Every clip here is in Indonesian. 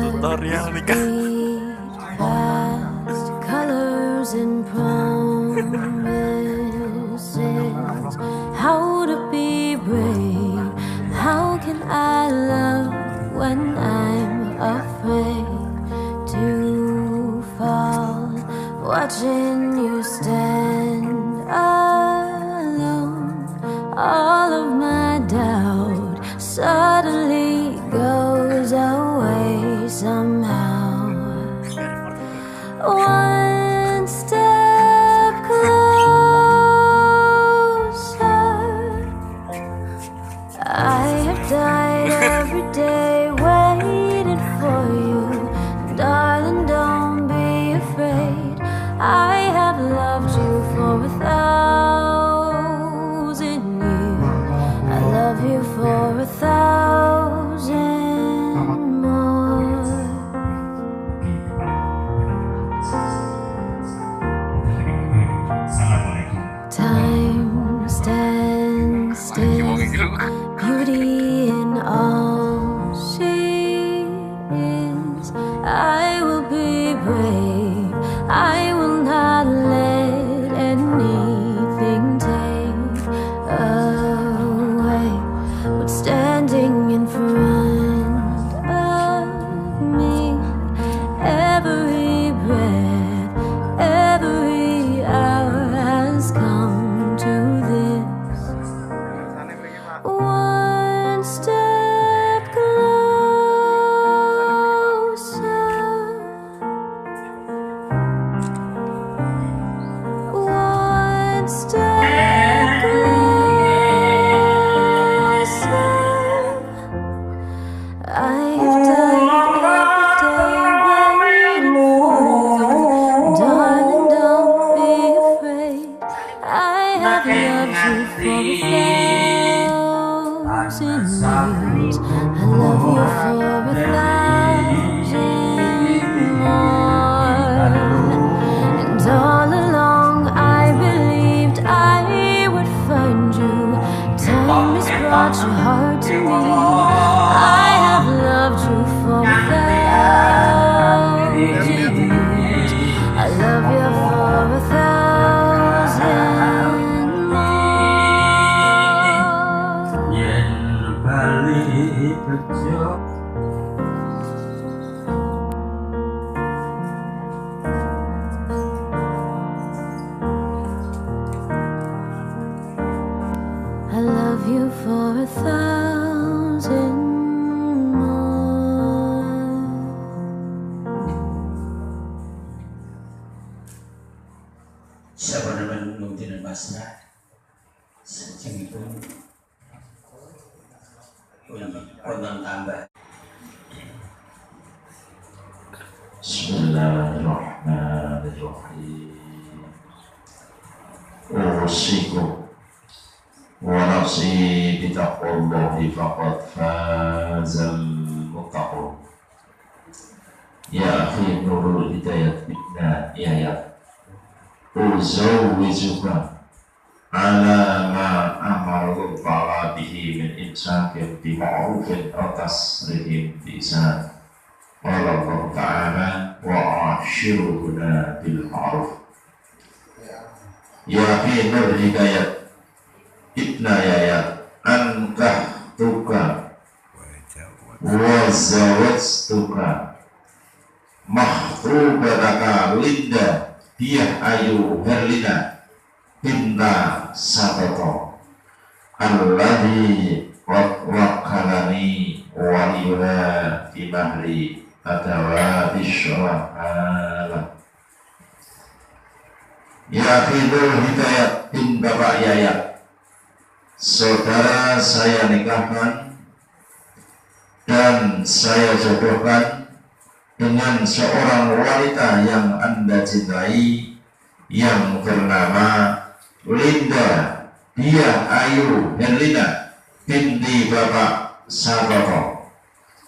Tutorial nikah. Past colors and promises. How to be brave? How can I love when I'm afraid to fall? Watching you stand alone, all of my doubt suddenly goes away somehow. One step closer. I have died every day waiting for you. Darling, don't be afraid. I have loved you for 1,000 years. I love you for 1,000 more. Time stands still, beauty in all she is. I will be brave, I will not let anything take away what's standing in front of me. Every breath, every hour has come to this. One step closer. One step closer. I have died every day waiting for you. Darling, don't be afraid. I have loved you for 1,000 years. I love you for 1,000 more. And all along I believed I would find you. Time has brought your heart to me. I have loved you for 1,000 years. I love you for 1,000 more. Yen balik kerja I love you for 1,000 more. siapa namanya Nuntin dan Basra sejeng itu konten tambah. Bismillahirrahmanirrahim. Usikum wa nafsi bitaqwallahi faqad fazal muttaqun. Ya akhi nurul hidayat ibna yayat uzawwijuka ala ma amaru ta'ala bihi min imsakin bi ma'rufin aw tasrihim bi ihsan. Qala Allah ta'ala wa ashiruhuna bil ma'ruf. Ya akhi nurul hidayat ibna yayat ankah tuka wa zawajtuka mahtubataka Linda Diah Ayu Herlina Binta Sabato alladhi wakalani waliyuna di mahri adawati syurahana. Ya Khidul Hidayat bin Bapak Yayat, saudara saya nikahkan dan saya jodohkan dengan seorang wanita yang Anda cintai yang bernama Linda Diah Ayu Herlina binti Bapak Sabato.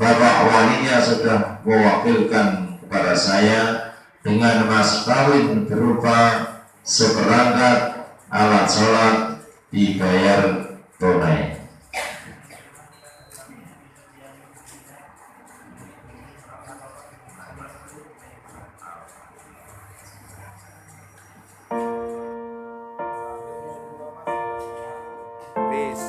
Bapak walinya sudah mewakilkan kepada saya dengan mas kawin berupa seperangkat alat sholat dibayar tunai. Hafiz.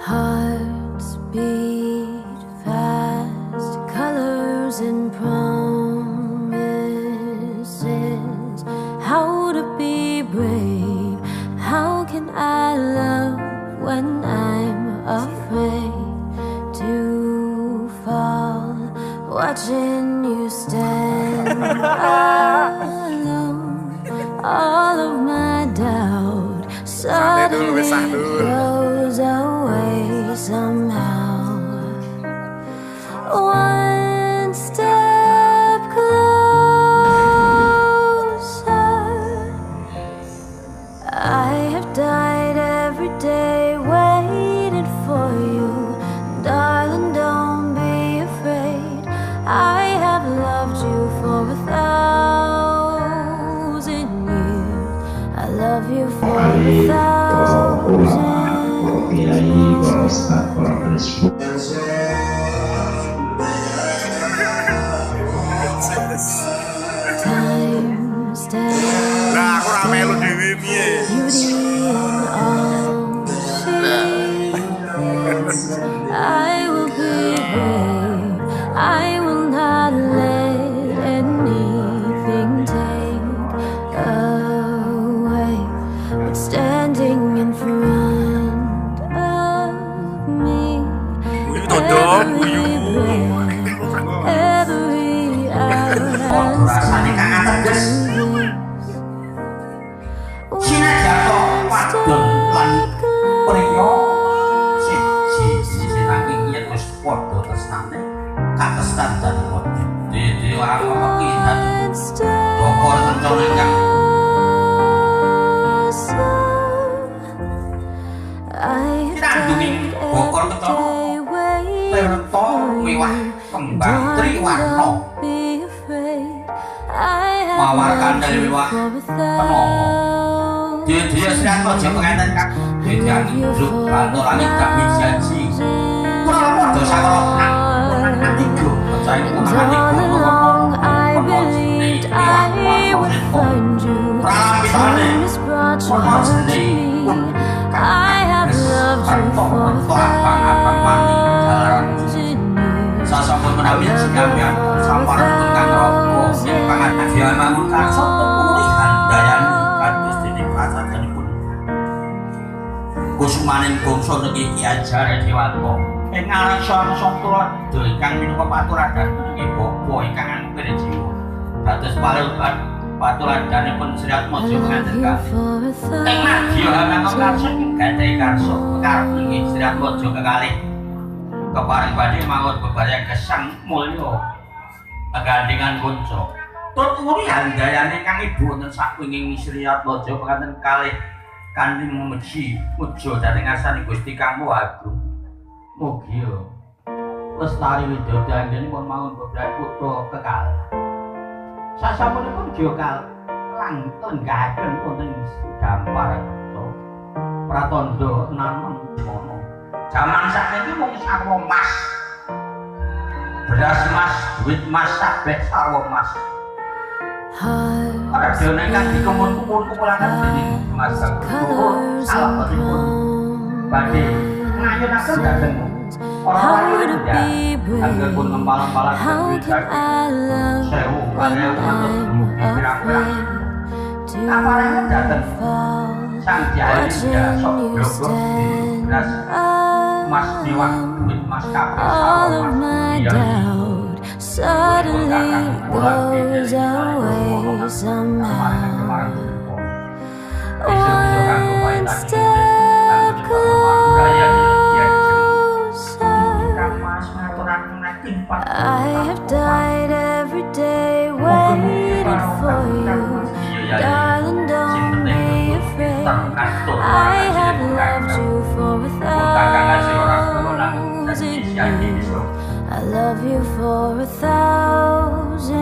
Hearts beat fast, colors and promises. How to be brave? How can I love when I'm afraid to fall? Watching you stand alone, all of my doubt suddenly goes away somehow. One step closer. I have died every day waiting for you, darling. Don't be afraid. I have loved you for 1,000 years. I love you for 1,000. Time stands Lah aku ra melu dhewe piye? beauty in all shades. I will be brave. I will not let anything take away what's standing in front of me. Every breath, every hour has changed. Mawarkan dari wiwah penomo dia sedang kerja pengantin kak dia hidup kantor langit kami janji kurang apa dosa kalau menang itu percaya menang Sasapun menambil sikapnya samparan tentang rokok yang pangan dia mangunkan soto pemurihan dayani kados dening prasajanipun kusumaning bangsa niki Ki Ajare Dewanto ing ngarsa sangkula ingkang minangka paturadan niki bapa ingkang angger jiwa dados paturadanipun Sri Atmaja penganten kalih ing nadya hamangka karsa gadhahi karsa pekarep niki Sri Atmaja kekalih keparing badhe manut bebareng gesang mulya gandhengan kunca tuturi handayane kang ibu wonten sakwinging Sri Atmaja penganten kalih kanthi memuji muja dhateng ngarsaning Gusti Kang Agung mugi lestari widodandhenipun mawon bebrang putra kekalih sasampunipun gyokal lenggahaken wonten Gampar Pratandha nanem mono jaman sakniki mung sarwa mas beras mas duit mas sabeh sarwa mas ora dene kang dikumpul-kumpulaken dening Mas Guru salah satupun badhe ngayunaken dhateng orang-orang ya anggenipun ngempal-empalaken duit sewu kaliyan atus mugi pirang-pirang kaparangan dhateng sang jahil ya sok blogok beras mas niwak duit mas kabeh sarwa mas suddenly goes away somehow. One step closer. I have died every day waiting for you, darling. Don't be afraid. I have loved you for 1,000 years. I love you for 1,000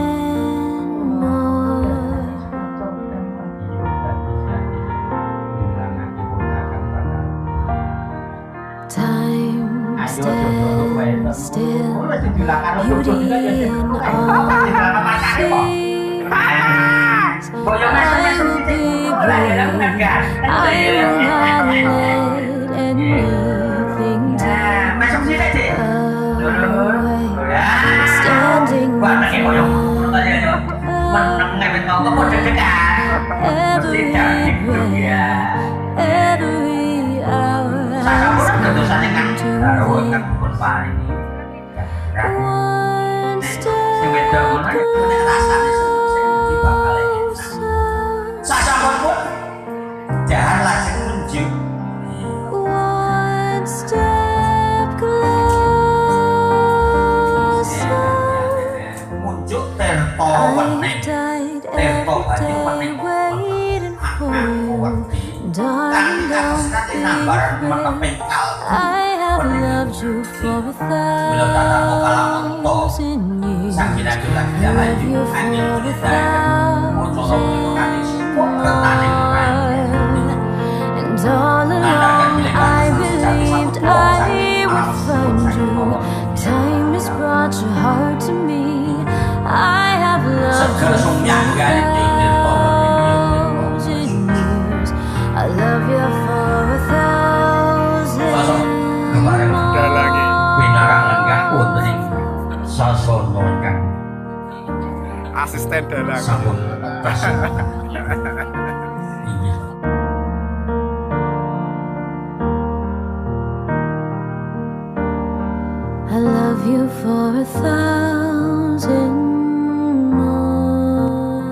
more. still, beauty in all things. I will be brave. I will not let anything take away. Standing in front every hour I to one step one step closer. I've died every day waiting for you, darling, don't be afraid. I have loved you for 1,000 years. I love you for 1,000 and all along I believed I would find you. Time has brought your heart to me. I have loved you for 1,000 years. I love you for 1,000 Asisten dalang. I love you for 1,000 more.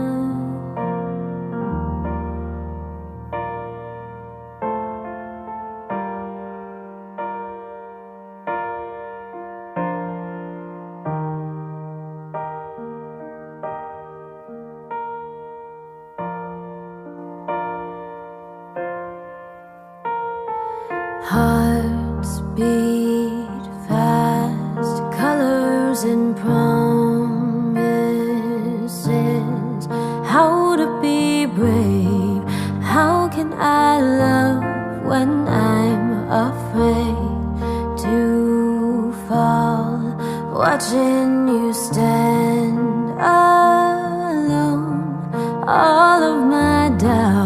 Hearts beat fast, colors and promises. How to be brave? How can I love when I'm afraid to fall? Watching you stand alone, all of my doubts